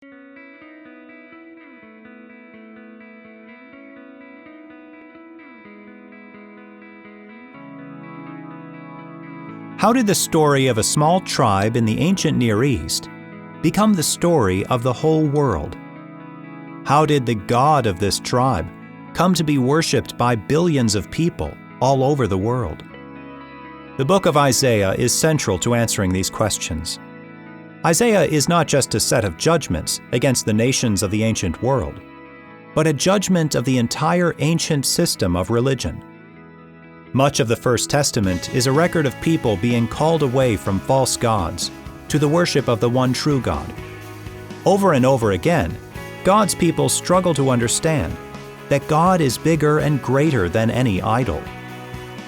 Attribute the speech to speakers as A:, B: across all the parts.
A: How did the story of a small tribe in the ancient Near East become the story of the whole world? How did the God of this tribe come to be worshipped by billions of people all over the world? The book of Isaiah is central to answering these questions. Isaiah is not just a set of judgments against the nations of the ancient world, but a judgment of the entire ancient system of religion. Much of the First Testament is a record of people being called away from false gods to the worship of the one true God. Over and over again, God's people struggle to understand that God is bigger and greater than any idol.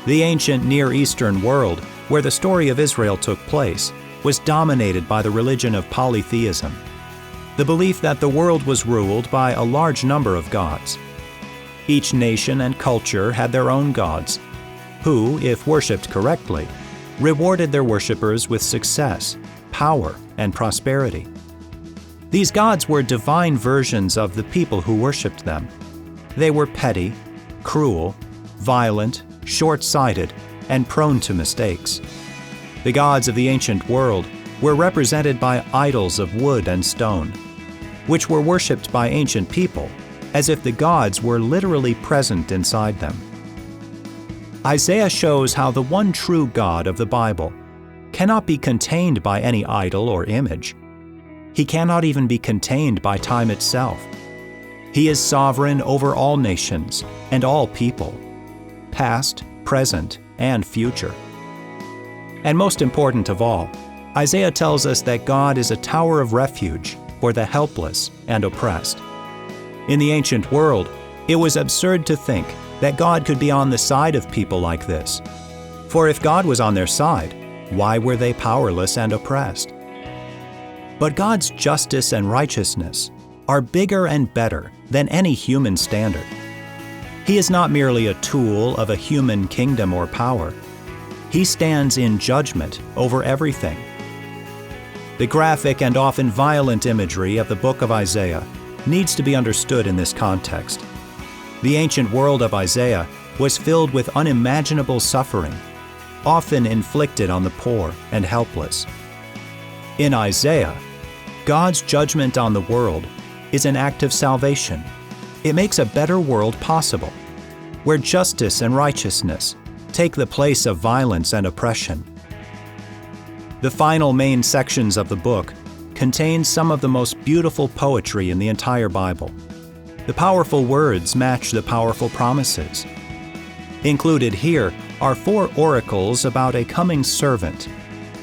A: The ancient Near Eastern world, where the story of Israel took place, was dominated by the religion of Polytheism, the belief that the world was ruled by a large number of gods. Each nation and culture had their own gods, who, if worshipped correctly, rewarded their worshippers with success, power, and prosperity. These gods were divine versions of the people who worshipped them. They were petty, cruel, violent, short-sighted, and prone to mistakes. The gods of the ancient world were represented by idols of wood and stone, which were worshipped by ancient people as if the gods were literally present inside them. Isaiah shows how the one true God of the Bible cannot be contained by any idol or image. He cannot even be contained by time itself. He is sovereign over all nations and all people, past, present, and future. And most important of all, Isaiah tells us that God is a tower of refuge for the helpless and oppressed. In the ancient world, it was absurd to think that God could be on the side of people like this. For if God was on their side, why were they powerless and oppressed? But God's justice and righteousness are bigger and better than any human standard. He is not merely a tool of a human kingdom or power. He stands in judgment over everything. The graphic and often violent imagery of the book of Isaiah needs to be understood in this context. The ancient world of Isaiah was filled with unimaginable suffering, often inflicted on the poor and helpless. In Isaiah, God's judgment on the world is an act of salvation. It makes a better world possible, where justice and righteousness take the place of violence and oppression. The final main sections of the book contain some of the most beautiful poetry in the entire Bible. The powerful words match the powerful promises. Included here are 4 oracles about a coming servant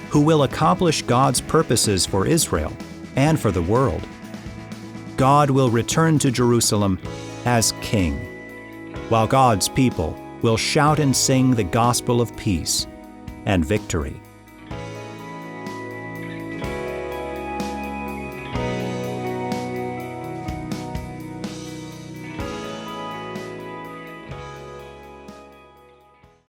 A: who will accomplish God's purposes for Israel and for the world. God will return to Jerusalem as king, while God's people will shout and sing the gospel of peace and victory.